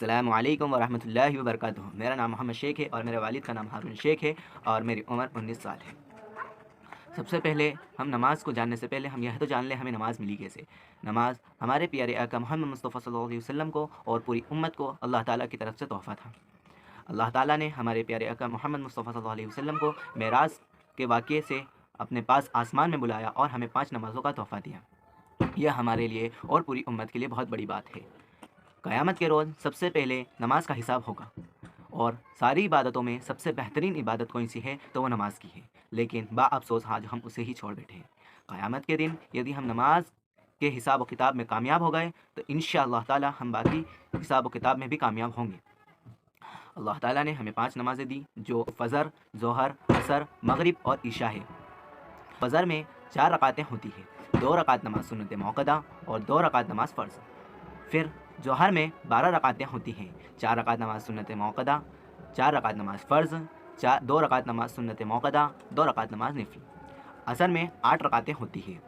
अस्सलामु अलैकुम वरहमतुल्लाहि वबरकातुहू। मेरा नाम मोहम्मद शेख है और मेरे वालिद का नाम हारून शेख है और मेरी उम्र 19 साल है। सबसे पहले हम नमाज़ को जानने से पहले हम यह तो जान लें हमें नमाज़ मिली कैसे। नमाज़ हमारे प्यारे आका मोहम्मद मुस्तफ़ा सल्लल्लाहु अलैहि वसल्लम को और पूरी उम्मत को अल्लाह ताला की तरफ से तोहफ़ा था। अल्लाह ताला ने हमारे प्यारे आका मोहम्मद मुस्तफ़ा सल्लल्लाहु अलैहि वसल्लम को मेराज के वाक़ये से अपने पास आसमान में बुलाया और हमें 5 नमाज़ों का तोहफ़ा दिया। यह हमारे लिए और पूरी उम्मत के लिए बहुत बड़ी बात है। क़यामत के रोज़ सबसे पहले नमाज का हिसाब होगा और सारी इबादतों में सबसे बेहतरीन इबादत कौन सी है तो वो नमाज की है, लेकिन बाअफ़सोस आज हम उसे ही छोड़ बैठे हैं। क़यामत के दिन यदि हम नमाज के हिसाब व किताब में कामयाब हो गए तो इंशाअल्लाह ताला हम बाकी हिसाब व किताब में भी कामयाब होंगे। अल्लाह ताला ने हमें 5 नमाज़ें दी जो फ़जर, ज़ोहर, असर, मगरिब और इशा है। फ़जर में 4 रकातें होती हैं, 2 रकात नमाज सुन्नत मुअक्कदा और 2 रकात नमाज फ़र्ज़। फिर ज़ोहर में 12 रकातें होती हैं, 4 रकात नमाज सुन्नत मुअक्कदा, 4 रकात नमाज फ़र्ज़, 2 रकात नमाज सुन्नत मुअक्कदा, 2 रकात नमाज नफ़िल। असर में 8 रकातें होती हैं,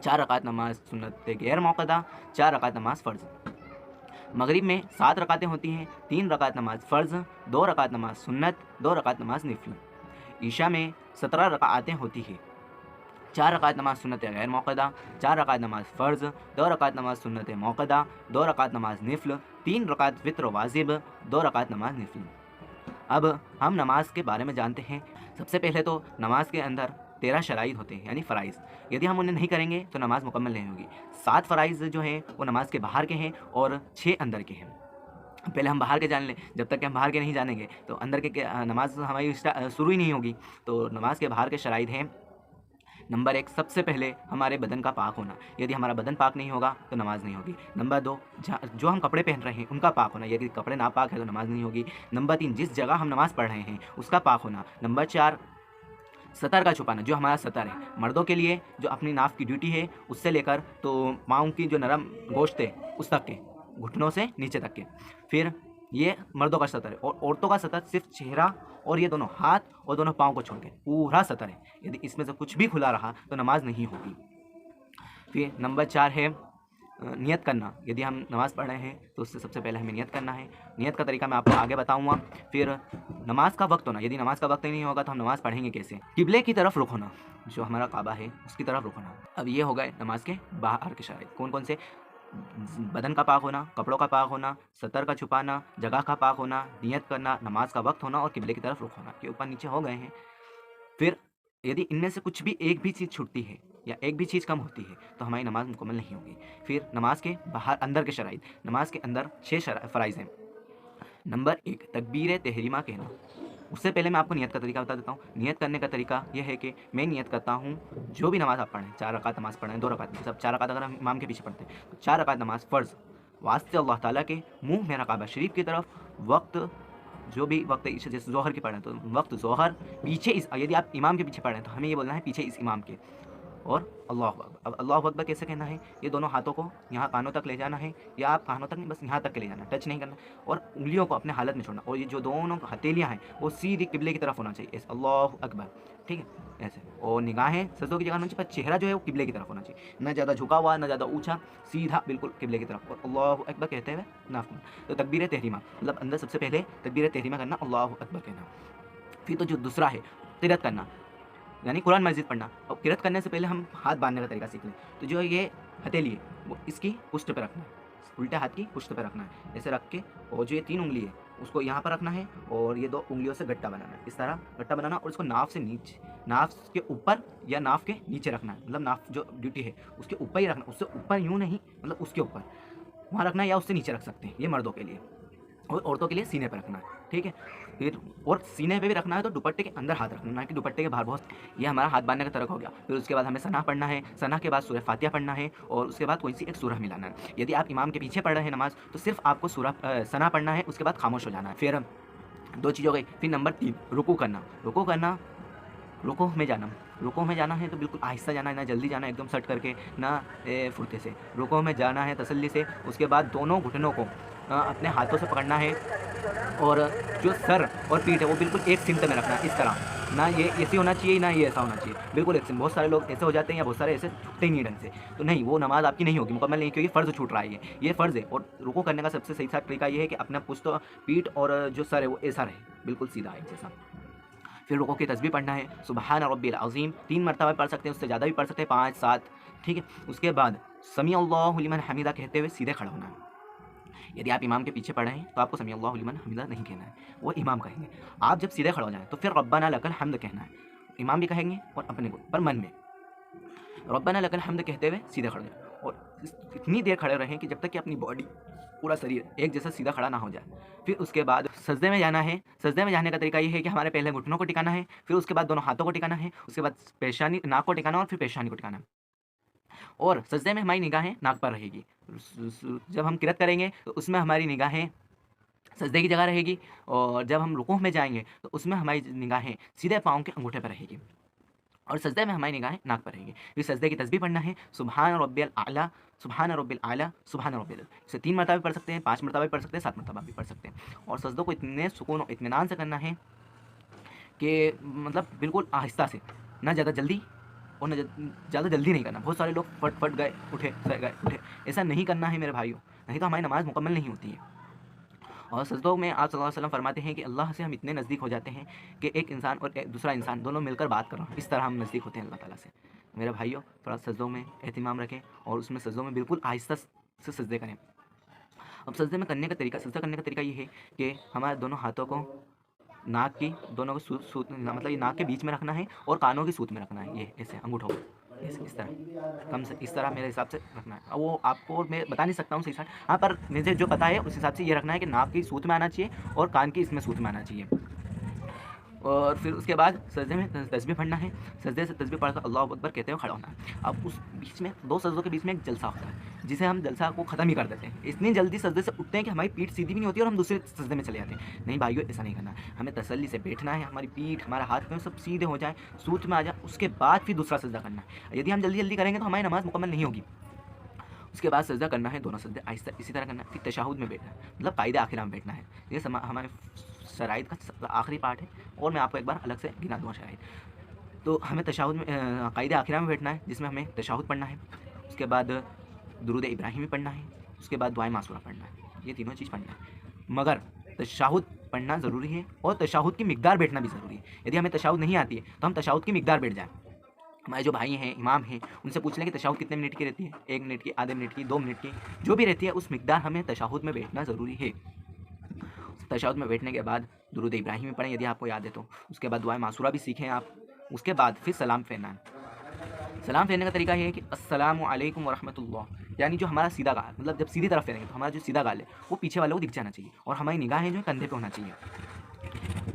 4 रकात नमाज सुन्नत गैर मुअक्कदा, 4 रकात नमाज फ़र्ज़। मगरिब में 7 रकातें होती हैं, 3 रकात नमाज फ़र्ज़, 2 रकात नमाज सुन्नत, 2 रकात नमाज नफ़िल। ईशा में 17 रकातें होती हैं, 4 रकात नमाज सुन्नत गैर मुअक्कदा, 4 रकात नमाज फ़र्ज़, 2 रकात नमाज सुन्नत मुअक्कदा, 2 रकात नमाज नफ़िल, 3 रकात वित्र वाजिब, 2 रकात नमाज नफ़िल। अब हम नमाज के बारे में जानते हैं। सबसे पहले तो नमाज के अंदर 13 शराइत होते हैं यानी फ़राइज़। यदि हम उन्हें नहीं करेंगे तो नमाज मुकम्मल नहीं होगी। 7 फ़राइज़ जो हैं वो नमाज के बाहर के हैं और 6 अंदर के हैं। पहले हम बाहर के जान लें, जब तक कि हम बाहर के नहीं जानेंगे तो अंदर के नमाज हमारी शुरू ही नहीं होगी। तो नमाज के बाहर के शराइत हैं। नंबर 1 सबसे पहले हमारे बदन का पाक होना। यदि हमारा बदन पाक नहीं होगा तो नमाज नहीं होगी। नंबर 2 जो हम कपड़े पहन रहे हैं उनका पाक होना। यदि कपड़े नापाक है तो नमाज नहीं होगी। नंबर 3 जिस जगह हम नमाज़ पढ़ रहे हैं उसका पाक होना। नंबर 4 सतर का छुपाना, जो हमारा सतर है मर्दों के लिए जो अपनी नाफ की ड्यूटी है उससे लेकर तो पाँव की जो नरम गोश्त है उस तक के, घुटनों से नीचे तक के। फिर ये मर्दों का सतर है और औरतों का सतर सिर्फ चेहरा और ये दोनों हाथ और दोनों पाँव को छोड़ के पूरा सतर है। यदि इसमें से कुछ भी खुला रहा तो नमाज नहीं होगी। फिर नंबर 4 है नियत करना। यदि हम नमाज़ पढ़ रहे हैं तो उससे सबसे पहले हमें नियत करना है। नियत का तरीका मैं आपको आगे बताऊंगा। फिर नमाज का वक्त होना। यदि नमाज का वक्त ही नहीं होगा तो हम नमाज़ पढ़ेंगे कैसे। किबले की तरफ रुख होना, जो हमारा काबा है उसकी तरफ रुख होना। अब ये हो गए नमाज के बाहर के शराइत। कौन कौन से? बदन का पाक होना, कपड़ों का पाक होना, सतर का छुपाना, जगह का पाक होना, नियत करना, नमाज का वक्त होना और किबले की तरफ रुख होना। ये ऊपर नीचे हो गए हैं। फिर यदि इनमें से कुछ भी एक भी चीज़ छूटती है या एक भी चीज़ कम होती है तो हमारी नमाज मुकम्मल नहीं होगी। फिर नमाज के बाहर अंदर के शराइत। नमाज के अंदर 6 फ़राइज़ हैं। नंबर 1 तकबीर तहरीमा कहना। उससे पहले मैं आपको नियत का तरीका बता देता हूँ। नियत करने का तरीका यह है कि मैं नियत करता हूँ जो भी नमाज़ आप पढ़ें, 4 रकात नमाज़ पढ़ें, 2 रकात, सब 4 रकात अगर हम इमाम के पीछे पढ़ते हैं तो 4 रकात नमाज़ फ़र्ज़, वास्ते अल्लाह ताला के, मुँह मेरा काबा शरीफ की तरफ, वक्त जो भी वक्त जैसे ज़ोहर की पढ़ें तो वक्त ज़ोहर, पीछे इस, यदि आप इमाम के पीछे पढ़ें तो हमें ये बोलना है पीछे इस इमाम के, और अल्लाहु अकबर। अब अल्लाहु अकबर कैसे कहना है? ये दोनों हाथों को यहाँ कानों तक ले जाना है, या आप कानों तक नहीं बस यहाँ तक के ले जाना, टच नहीं करना, और उंगलियों को अपने हालत में छोड़ना, और ये जो दोनों हथेलियाँ हैं वो सीधी किबले की तरफ होना चाहिए। ऐसे अल्लाहु अकबर, ठीक है ऐसे। और निगाहें सजदों की जगह होनी चाहिए पर चेहरा जो है वो किबले की तरफ होना चाहिए, ना ज़्यादा झुका हुआ ना ज़्यादा ऊँचा, सीधा बिल्कुल किबले की तरफ, और अल्लाहु अकबर कहते हुए नाफ। तो तकबीर तहरीमा मतलब अंदर सबसे पहले तकबीर तहरीमा करना, अल्लाहु अकबर कहना। फिर तो जो दूसरा है क़िरात करना यानी कुरान मस्जिद पढ़ना। और क़िरात करने से पहले हम हाथ बांधने का तरीका सीख लें। तो जो ये हथेली है वो इसकी पुष्ट पे रखना है, उल्टे हाथ की पुष्ट पे रखना है, ऐसे रख के, और जो ये 3 उंगली है उसको यहाँ पर रखना है और ये 2 उंगलियों से गट्टा बनाना है, इस तरह गट्टा बनाना, और इसको नाफ से नीचे, नाफ के ऊपर या नाफ के नीचे रखना है। मतलब नाफ जो ड्यूटी है उसके ऊपर ही रखना, उससे ऊपर यूँ नहीं, मतलब उसके ऊपर वहाँ रखना है, या उससे नीचे रख सकते हैं, ये मर्दों के लिए। और औरतों के लिए सीने पर रखना है, ठीक है। फिर और सीने पे भी रखना है तो दुपट्टे के अंदर हाथ रखना, ना कि दुपट्टे के बाहर। बहुत ये हमारा हाथ बांधने का तरीका हो गया। फिर उसके बाद हमें सना पढ़ना है, सना के बाद सूरह फातिहा पढ़ना है, और उसके बाद कोई सी एक सूरह मिलाना है। यदि आप इमाम के पीछे पढ़ रहे हैं नमाज तो सिर्फ आपको सना पढ़ना है, उसके बाद खामोश हो जाना है। फिर 2 चीज़ हो गई। फिर नंबर 3 रुकू करना। रुको में जाना है तो बिल्कुल आहिस्ता जाना है, ना जल्दी जाना है एकदम सट करके, ना फुर्ते से। रुको में जाना है तसल्ली से। उसके बाद दोनों घुटनों को अपने हाथों से पकड़ना है, और जो सर और पीठ है वो बिल्कुल एक सिमत में रखना है, इस तरह ना ये ऐसे होना चाहिए ना ये ऐसा होना चाहिए, बिल्कुल एक सेम। बहुत सारे लोग ऐसे हो जाते हैं या बहुत सारे ऐसे झुकते ही नहीं ढंग से, तो नहीं, वो नमाज़ आपकी नहीं होगी, मुकम्मल नहीं, क्योंकि फ़र्ज़ छूट रहा है ये फ़र्ज़ है। और रुकू करने का सबसे सही सा तरीका ये है कि अपना पुश्त पीठ और जो सर है वो ऐसा रहे, बिल्कुल सीधा एक जैसा। फिर रुकू की तस्बीह पढ़ना है, सुबहान रब्बिल अज़ीम 3 मरतबा पढ़ सकते हैं, उससे ज़्यादा भी पढ़ सकते हैं, 5 7, ठीक है। उसके बाद समी अल्लाहु लिमन हमीदा कहते हुए सीधे खड़ा होना है। यदि आप इमाम के पीछे पढ़ रहे हैं तो आपको समी अल्लाहु लिमन हमीदा नहीं कहना है, वो इमाम कहेंगे। आप जब सीधे खड़े हो जाएं तो फिर रब्बाना लकल हम्द कहना है, इमाम भी कहेंगे और अपने को, पर मन में रब्बाना लकल हम्द कहते हुए सीधे खड़े हो जाएं। और इतनी देर खड़े रहें कि जब तक कि अपनी बॉडी, पूरा शरीर एक जैसा सीधा खड़ा ना हो जाए। फिर उसके बाद सजदे में जाना है। सजदे में जाने का तरीका ये है कि हमारे पहले घुटनों को टिकाना है, फिर उसके बाद दोनों हाथों को टिकाना है, उसके बाद पेशानी नाक को टिकाना और फिर पेशानी को टिकाना है। और सजदे में हमारी निगाहें नाक पर रहेगी। जब हम किरत करेंगे तो उसमें हमारी निगाहें सजदे की जगह रहेगी, और जब हम रुकूह में जाएंगे तो उसमें हमारी निगाहें सीधे पाँव के अंगूठे पर रहेगी, और सजदे में हमारी निगाहें नाक पर रहेंगी। फिर सजदे की तस्बीह पढ़ना है, सुबहान रब्बियल आला, सुबहान रब्बिल आला, सुबहान रब्बिल। इसे 3 मरतबा भी पढ़ सकते हैं, 5 मरतबा भी पढ़ सकते हैं, 7 मरतबा भी पढ़ सकते हैं। और सजदों को इतने सुकून और इत्मीनान से करना है कि मतलब बिल्कुल आहिस्ता से, ना ज़्यादा जल्दी और ना ज़्यादा जल्दी नहीं करना। बहुत सारे लोग फट फट गए उठे, सह गए उठे, ऐसा नहीं करना है मेरे भाइयों, नहीं तो हमारी नमाज़ मुकम्मल नहीं होती है। और सजदों में आप सल्लल्लाहु अलैहि वसल्लम फरमाते हैं कि अल्लाह से हम इतने नज़दीक हो जाते हैं कि एक इंसान और एक दूसरा इंसान दोनों मिलकर बात कर रहे हैं, इस तरह हम नज़दीक होते हैं अल्लाह ताला से। मेरे भाइयों, थोड़ा सजदों में एहतिमाम रखें और उसमें सजदों में बिल्कुल आहिस्ता से सजदे करें। अब सजदे में करने का तरीका, सजदा करने का तरीका ये है कि हमारे दोनों हाथों को नाक की दोनों को सूत मतलब ये नाक के बीच में रखना है और कानों की सूत में रखना है, ये ऐसे अंगूठों को इस तरह, कम से इस तरह मेरे हिसाब से रखना है। अब वो आपको मैं बता नहीं सकता हूँ सही से, हाँ, पर मुझे जो पता है उस हिसाब से ये रखना है कि नाक की सूत में आना चाहिए और कान की इसमें सूत में आना चाहिए। और फिर उसके बाद सजदे में तस्बीह पढ़ना है। सजदे से तस्बीह पढ़कर अल्लाह अकबर कहते हुए खड़ा होना है। अब उस बीच में 2 सजदों के बीच में एक जलसा होता है, जिसे हम जलसा को ख़त्म ही कर देते हैं। इतनी जल्दी सजदे से उठते हैं कि हमारी पीठ सीधी भी नहीं होती और हम दूसरे सजदे में चले जाते हैं। नहीं भाइयों, ऐसा नहीं करना। हमें तसल्ली से बैठना है, हमारी पीठ, हमारा हाथ पैर सब सीधे हो जाए, सूत में आ जाए, उसके बाद फिर दूसरा सजदा करना है। यदि हम जल्दी जल्दी करेंगे तो हमारी नमाज़ मुकम्मल नहीं होगी। उसके बाद सजदा करना है, दोनों सजदे आहिस्ता इसी तरह करना है। फिर तशहुद में बैठना है, मतलब कायदे आखिरा में बैठना है। ये हमारे शराइत का आखिरी पार्ट है, और मैं आपको एक बार अलग से गिना दूँगा शराइत। तो हमें तशहुद में कायदे आखिरा में बैठना है, जिसमें हमें तशहुद पढ़ना है, उसके बाद दुरूद इब्राहिमी पढ़ना है, उसके बाद दुआए मासूरा पढ़ना है। ये तीनों चीज़ पढ़ना है, मगर तशहुद पढ़ना ज़रूरी है और तशहुद की मिकदार बैठना भी ज़रूरी है। यदि हमें तशहुद नहीं आती है तो हम तशहुद की मिकदार बैठ जाएँ। हमारे जो भाई हैं, इमाम हैं, उनसे पूछ लें कि तशहुद कितने मिनट की रहती है, 1 मिनट की, आधे मिनट की, 2 मिनट की, जो भी रहती है उस मिकदार हमें तशहुद में बैठना ज़रूरी है। तशहुद में बैठने के बाद दुरूद इब्राहिमी पढ़ें यदि आपको याद है तो, उसके बाद दुआए मासूरा भी सीखें आप। उसके बाद फिर सलाम फेरना है। सलाम फेरने का तरीका ये है कि अस्सलामु अलैकुम व रहमतुल्लाह, यानी जो हमारा सीधा गाल, मतलब जब सीधी तरफ फेरेंगे तो हमारा जो सीधा गाल है वो पीछे वालों को दिख जाना चाहिए, और हमारी निगाहें जो है कंधे पे होना चाहिए,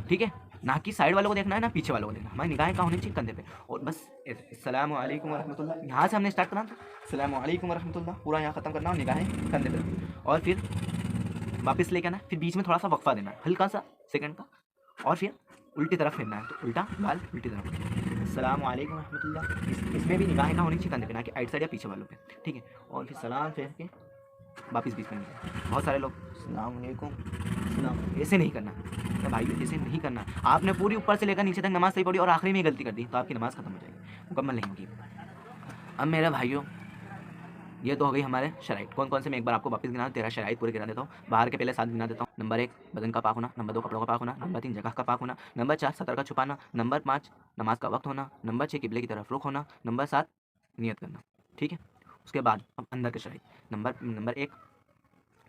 ठीक है। ना कि साइड वालों को देखना है ना पीछे वालों को देखना, हमारी निगाहें कहाँ होनी चाहिए, कंधे पे। और बस अस्सलामु अलैकुम व रहमतुल्लाह, यहाँ से हमने स्टार्ट करना था, अस्सलामु अलैकुम व रहमतुल्लाह, पूरा यहाँ ख़त्म करना और निगाहें कंधे पे, और फिर वापस लेके आना, फिर बीच में थोड़ा सा वक्फा देना है, हल्का सा सेकंड का, और फिर उल्टी तरफ फेरना है, तो उल्टा गाल उल्टी तरफ। अस्सलामु अलैकुम रहमतुल्लाह, इसमें भी निगाहें कहाँ होनी चाहिए, कंधे पे, ना कि आइट साइड या पीछे वालों पे, ठीक है। और फिर सलाम फेर के वापस बीच में नहीं। बहुत सारे लोग अस्सलाम वालेकुम सलाम, ऐसे नहीं करना तो भाई, ऐसे नहीं करना। आपने पूरी ऊपर से लेकर नीचे तक नमाज़ सही पढ़ी और आखिरी में गलती कर दी तो आपकी नमाज़ खत्म हो जाएगी, मुकम्मल नहीं होगी। अब मेरे भाइयों, ये तो हो गई हमारे शराइत। कौन कौन से मैं एक बार आपको वापस गिना, 13 शराइत पूरे गिना देता हूँ। बाहर के पहले 7 गिना देता हूँ। नंबर 1 बदन का पाक होना, नंबर 2 कपड़ों का पाक होना, नंबर 3 जगह का पाक होना, नंबर 4 सतर का छुपाना, नंबर 5 नमाज का वक्त होना, नंबर 6 किबले की तरफ रुख होना, नंबर 7 नियत करना, ठीक है। उसके बाद अब अंदर के शराइत। नंबर 1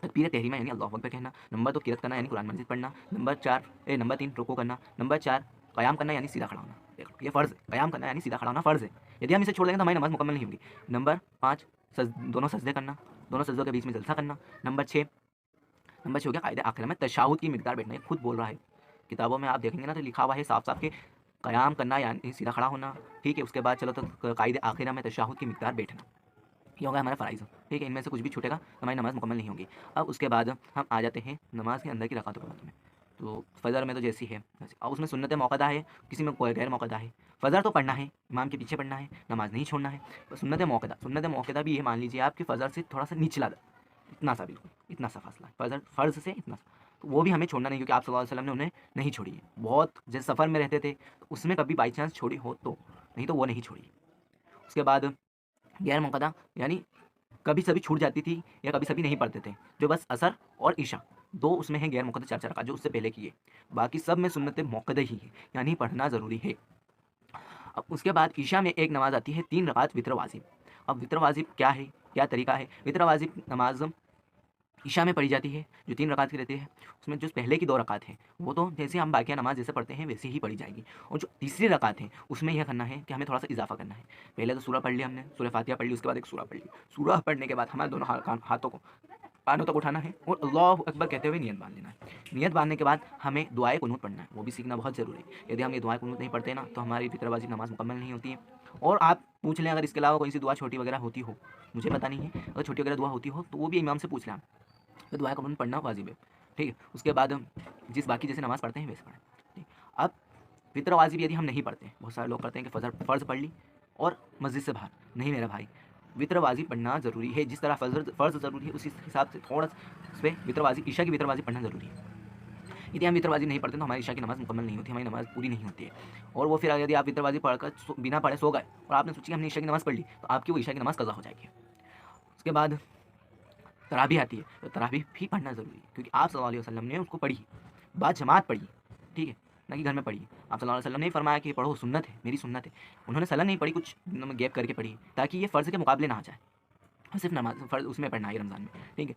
तकबीर तहरीमा यानी अल्लाहु अकबर कहना, नंबर 2 किरत करना यानी कुरान मजीद पढ़ना, नंबर 3 रुकू करना, नंबर 4 क़याम करना यानी सीधा खड़ा होना। देख लो, ये फ़र्ज़ है, क़याम करना यानी सीधा खड़ा होना फ़र्ज़ है। यदि हम इसे छोड़ देंगे तो हमारी नमाज़ मुकम्मल नहीं होगी। नंबर 5 दोनों सजदे करना, दोनों सजदों के बीच में जलसा करना। नंबर 6 हो गया कायदे आखिर में तशहुद की मिकदार बैठना, ये खुद बोल रहा है, किताबों में आप देखेंगे ना तो लिखा हुआ है साफ साफ कि क़याम करना यानी सीधा खड़ा होना, ठीक है। उसके बाद चलो तो कायदे आखिर में तशहुद की मिकदार बैठना, ये होगा हमारा फ़राइज़, ठीक है। इनमें से कुछ भी छूटेगा तो हमारी नमाज़ मुकम्मल नहीं होगी। अब उसके बाद हम आ जाते हैं नमाज़ के अंदर की रकातों के बारे में। तो फ़जर में तो जैसी है वैसे, और उसमें सुन्नत मौक़दा है, किसी में कोई गैर मौक़दा है। फ़जर तो पढ़ना है, इमाम के पीछे पढ़ना है, नमाज़ नहीं छोड़ना है। तो सुन्नत मौक़दा भी ये मान लीजिए आपकी फ़जर से थोड़ा सा निचला, इतना सा, बिल्कुल इतना सा फासला है फ़जर फ़र्ज़ से, इतना सा। तो वो भी हमें छोड़ना नहीं, क्योंकि आप सल्लल्लाहु अलैहि वसल्लम ने उन्हें नहीं छोड़ी है। बहुत जैसे सफ़र में रहते थे तो उसमें कभी बाई चांस छोड़ी हो तो, नहीं तो वो नहीं छोड़ी। उसके बाद गैर मुक़द्दा यानी कभी सभी छूट जाती थी या कभी सभी नहीं पढ़ते थे, जो बस असर और ईशा दो उसमें है गैर मुक़द्दा 4 रकात जो उससे पहले की है। बाकी सब में सुन्नत मुक़द्दा ही है, यानी पढ़ना ज़रूरी है। अब उसके बाद ईशा में एक नमाज़ आती है 3 रकात वितर वाजिब। अब वितर वाजिब क्या है, क्या तरीका है? वितर वाजिब नमाज़ ईशा में पढ़ी जाती है, जो 3 रकात की रहती है। उसमें जो पहले की 2 रकात हैं वो तो जैसे हम बाकिया नमाज जैसे पढ़ते हैं वैसे ही पढ़ी जाएगी, और जो तीसरी रकात है उसमें यह करना है कि हमें थोड़ा सा इजाफा करना है। पहले तो सूरह पढ़ लिया हमने, सूरह फातिहा पढ़ ली, उसके बाद एक सूरह पढ़ ली। सूरह पढ़ने के बाद हमारे दोनों हाथों को कानों तक उठाना है और अल्लाहु अकबर कहते हुए नियत बांध लेना है। नियत बांधने के बाद हमें दुआए कुनूत पढ़ना है, वो भी सीखना बहुत ज़रूरी है। यदि हम ये दुआए कुनूत नहीं पढ़ते ना तो हमारी फितर वाजिब नमाज मुकम्मल नहीं होती है। और आप पूछ लें अगर इसके अलावा कोई सी दुआ छोटी वगैरह होती हो, मुझे पता नहीं है, अगर छोटी वगैरह दुआ होती हो तो वो भी इमाम से पूछ लें आप, तो दुआ कुनूत पढ़ना वाजिब है। ठीक है, उसके बाद हम जिस बाकी जैसे नमाज़ पढ़ते हैं वैसे पढ़ें। ठीक, अब फितर वाजिब यदि हम नहीं पढ़ते, बहुत सारे लोग करते हैं कि फ़र्ज़ पढ़ ली और मस्जिद से बाहर, नहीं मेरा भाई, वितर वाजिब पढ़ना ज़रूरी है। जिस तरह फ़र्ज़ ज़रूरी है उसी हिसाब से थोड़ा उस पर वितर वाजिब, ईशा की वितर वाजिब पढ़ना ज़रूरी है। यदि हम वितर वाजिब नहीं पढ़ते तो हमारी ईशा की नमाज़ मुकम्मल नहीं होती, हमारी नमाज़ पूरी नहीं होती है। और वो फिर यदि आप वितर वाजिब पढ़कर बिना पढ़े सो गए और आपने सोची हमने ईशा की नमाज़ पढ़ ली तो आपकी वो ईशा की नमाज़ कज़ा हो जाएगी। उसके बाद तराबी आती है, तो तराबी भी पढ़ना ज़रूरी है, क्योंकि आप सल्लल्लाहु अलैहि वसल्लम ने उसको पढ़ी, बाद जमात पढ़ी, ठीक है, ना कि घर में पढ़ी। आप सल्लल्लाहु अलैहि वसल्लम ने फरमाया कि पढ़ो, सुन्नत है, मेरी सुन्नत है। उन्होंने सलन नहीं पढ़ी, कुछ दिनों में गैप करके पढ़ी, ताकि ये फ़र्ज़ के मुकाबले ना आ जाए, और सिर्फ नमाज फ़र्ज़ उसमें पढ़ना है रमज़ान में, ठीक है।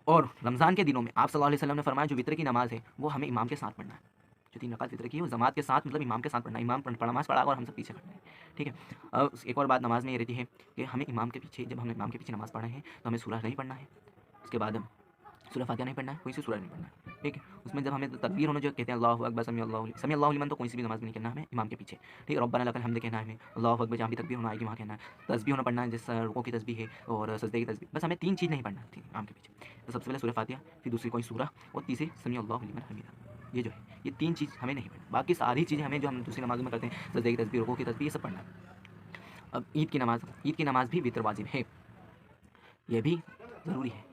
और रमज़ान के दिनों में आप सल्लल्लाहु अलैहि वसल्लम ने फरमाया जो वितर की नमाज़ है वो हमें इमाम के साथ पढ़ना है। जो 3 रकात वितर की है वो जमात के साथ, मतलब इमाम के साथ पढ़ना है। इमाम नमाज़ पढ़ा और हम सब पीछे खड़े हैं, ठीक है। अब एक और बात नमाज़ में ये रहती है कि हमें इमाम के पीछे, जब हमने इमाम के पीछे नमाज़ पढ़े हैं तो हमें सूरह नहीं पढ़ना है। उसके बाद सूरह फातिहा नहीं पढ़ना है, कोई सी सूरह नहीं पढ़ना है, ठीक है। उसमें जब हमें तो तकबीर होना जो कहते हैं अल्लाहु अकबर समी अल्लाहु लिमन, तो कोई सी भी नमाज़ में नहीं कहना हमें इमाम के पीछे, ठीक है। रब्बना लकल हम्द कहना है हमें, अल्लाहु अकबर जहाँ भी तकबीर होना आएगी वहाँ कहना है। तस्बीह होना पढ़ना है, जैसे रुकू की तस्बीह है और सजदे की तस्बीह, बस हमें 3 चीज़ नहीं पढ़ना है इमाम के पीछे। तो सबसे पहले सूरह फातिहा, फिर दूसरी कोई सूरह, और तीसरी समी अल्लाहु लिमन हमीदा। ये जो है ये 3 चीज़ हमें नहीं पढ़नी, बाकी सारी चीज़ें हमें जो हम दूसरी नमाज़ों में करते हैं, सजदे की तस्बीह, रुकू की तस्बीह, ये सब पढ़ना है। अब ईद की नमाज़ भी वितर वाजिब है, ये भी ज़रूरी है,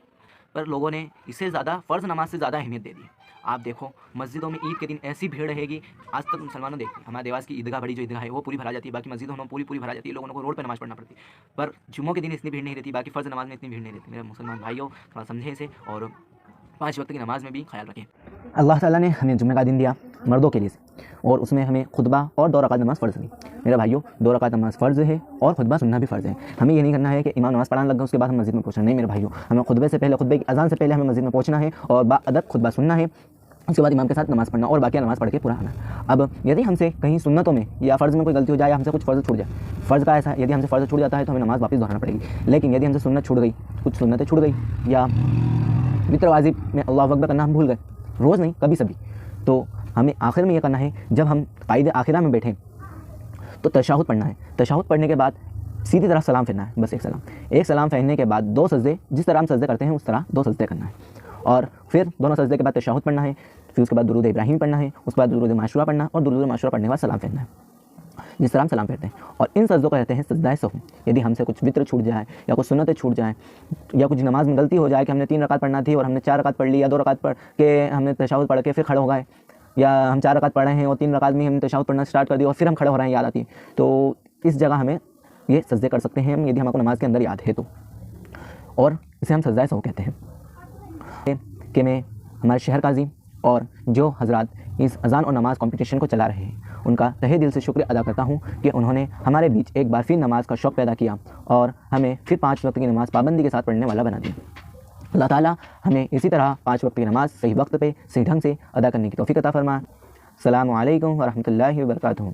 पर लोगों ने इससे ज़्यादा फ़र्ज़ नमाज से ज़्यादा अहमियत दे दी है। आप देखो मस्जिदों में ईद के दिन ऐसी भीड़ रहेगी, आज तक मुसलमानों देखते हैं, हमारे देवास की ईदगाह बड़ी जो ईदगाह है वो पूरी भरा जाती है, बाकी मस्जिदों में पूरी भरा जाती है, लोगों को रोड पर नमाज़ पढ़ना पड़ती है। पर जुम्मों के दिन इतनी भीड़ नहीं रहती, बाकी फ़र्ज़ नमाज में इतनी भीड़ नहीं रहती। मेरे मुसलमान भाइयों थोड़ा समझें इसे, और 5 वक्त की नमाज़ में भी ख्याल रखें। अल्लाह ताला ने हमें जुम्मे का दिन दिया मर्दों के लिए, और उसमें हमें खुतबा और 2 रकात नमाज़ फ़र्ज़ दी। मेरे भाइयों 2 रकात नमाज़ फ़र्ज़ है और खुतबा सुनना भी फ़र्ज़ है। हमें ये नहीं करना है कि इमाम नमाज़ पढ़ाने लगा उसके बाद हम मस्जिद में पहुँचना, नहीं मेरे भाइयों, हमें खुतबे से पहले, खुतबे की अज़ान से पहले हमें मस्जिद में पहुँचना है और बाअदब खुतबा सुनना है, उसके बाद इमाम के साथ नमाज़ पढ़ना और बाकी नमाज़ पढ़ के पूरा आना। अब यदि हमसे कहीं सुन्नतों में या फ़र्ज़ में कोई गलती हो जाए या हमसे कुछ फ़र्ज़ छूट जाए, फ़र्ज़ का ऐसा, यदि हमसे फ़र्ज़ छूट जाता है तो हमें नमाज़ वापस दोहराना पड़ेगी। लेकिन यदि हमसे सुन्नत छूट गई, कुछ सुन्नतें छूट गई, या वितर वाजिब में अल्लाहु अकबर करना हम भूल गए, रोज़ नहीं कभी सभी, तो हमें आखिर में यह करना है, जब हम क़ाइद आखिरा में बैठें तो तशहुद पढ़ना है। तशहुद पढ़ने के बाद सीधी तरफ सलाम फेरना है, बस एक सलाम फेरने के बाद 2 सजदे, जिस तरह हम सजदे करते हैं उस तरह 2 सजदे करना है, और फिर दोनों सजदे के बाद तशहुद पढ़ना है, फिर उसके बाद दुरूद इब्राहिम पढ़ना है, उसके बाद दुरूद माशूरा पढ़ना, और दुरूद माशूरा पढ़ने के बाद सलाम फेरना है, जिस तरह हम सलाम फेरते हैं। और इन सजदों को कहते हैं सजदाए सहू। यदि हमसे कुछ वित्र छूट जाए या कुछ सुन्नतें छूट जाएँ या कुछ नमाज में गलती हो जाए कि हमने 3 रकात पढ़ना थी और हमने 4 रकात पढ़ ली, या 2 रकात पढ़ के हमने तशहुद पढ़ के फिर खड़े हो गए, या हम 4 रकात पढ़ रहे हैं और 3 रकात में हमने तशहुद पढ़ना स्टार्ट कर दिया और फिर हम खड़े हो रहे हैं, याद आती है, तो इस जगह हमें ये सजदे कर सकते हैं हम, यदि हमको नमाज के अंदर याद है तो, और इसे हम सजदाए सहू कहते हैं। कि मैं हमारे शहर काजी और जो हजरात इस अज़ान और नमाज़ कंपटीशन को चला रहे हैं उनका तहे दिल से शुक्र अदा करता हूँ कि उन्होंने हमारे बीच एक बार फिर नमाज का शौक़ पैदा किया और हमें फिर 5 वक्त की नमाज़ पाबंदी के साथ पढ़ने वाला बना दिया। अल्लाह ताला हमें इसी तरह 5 वक्त की नमाज़ सही वक्त पे सही ढंग से अदा करने की तौफ़ीक़ अता फरमाए। अस्सलामु अलैकुम व रहमतुल्लाहि व बरकातुहू।